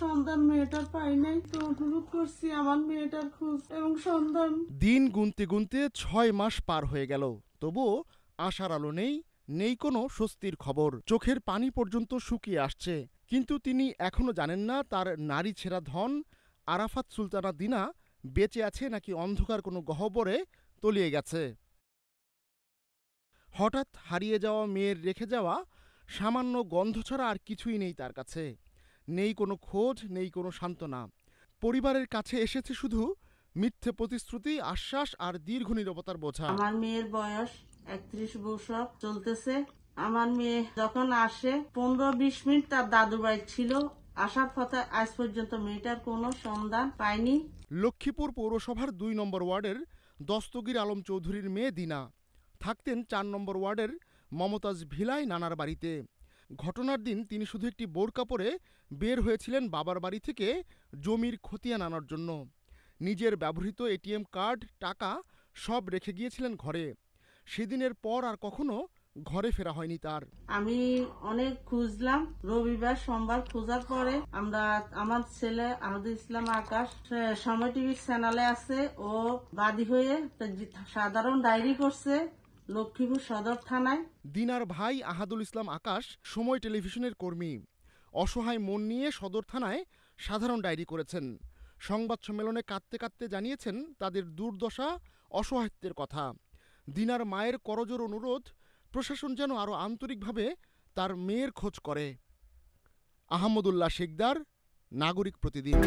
সন্তান মেয়েটার পাই নাই, তো অনুরোধ করছি আমার মেয়েটার খোঁজ এবং সন্ধান। দিন গুনতে গুনতে ৬ মাস পার হয়ে গেল, তবুও আশার আলো নেই, নেই কোনো স্বস্তির খবর। চোখের পানি পর্যন্ত শুকিয়ে আসছে, কিন্তু তিনি এখনো জানেন না তার নারী ছেঁড়া ধন আরাফাত সুলতানা দিনা বেঁচে আছে নাকি অন্ধকার কোনো গহ্বরে তলিয়ে গেছে। হঠাৎ হারিয়ে যাওয়া মেয়ের রেখে যাওয়া সামান্য গন্ধ ছাড়া আর কিছুই নেই তার কাছে। নেই কোনো খোঁজ, নেই কোনো সান্ত্বনা। পরিবারের কাছে এসেছে শুধু মিথ্যে প্রতিশ্রুতি, আশ্বাস আর দীর্ঘ নীরবতার বোঝা। আমার মেয়ের বয়স 31 বছর চলতেছে। আমার মেয়ে যখন আসে 15-20 মিনিট তার দাদুর বাড়ি ছিল, আসার পথে আজ পর্যন্ত মেয়েটার কোনো সন্ধান পাইনি। লক্ষ্মীপুর পৌরসভার ২ নম্বর ওয়ার্ডের দস্তগীর আলম চৌধুরীর মেয়ে দিনা থাকতেন ৪ নম্বর ওয়ার্ডের মমতাজ ভিলায় নানার বাড়িতে। ঘটনার দিন তিনি শুধু একটি বোরকা পরে বের হয়েছিলেন বাবার বাড়ি থেকে জমির খতিয়ান আনার জন্য। নিজের ব্যবহৃত এটিএম কার্ড, টাকা সব রেখে গিয়েছিলেন ঘরে। সেদিনের পর আর কখনো ঘরে ফেরা হয়নি তার। আমি অনেক খুঁজলাম, রবিবার সোমবার খোঁজার পরে আমার ছেলে আহমদুল ইসলাম আকাশ সময় টিভি চ্যানেলে আছে, ও বাদী হয়ে সাধারণ ডায়েরি করছে লক্ষ্মীপুর সদর থানায়। দিনার ভাই আহাদুল ইসলাম আকাশ সময় টেলিভিশনের কর্মী। অসহায় মন নিয়ে সদর থানায় সাধারণ ডায়েরি করেছেন। সংবাদ সম্মেলনে কাঁদতে কাঁদতে জানিয়েছেন তাদের দুর্দশা, অসহায়ত্বের কথা। দিনার মায়ের করজোর অনুরোধ প্রশাসন যেন আরও আন্তরিকভাবে তার মেয়ের খোঁজ করে। আহমদুল্লাহ শিকদার, নাগরিক প্রতিদিন।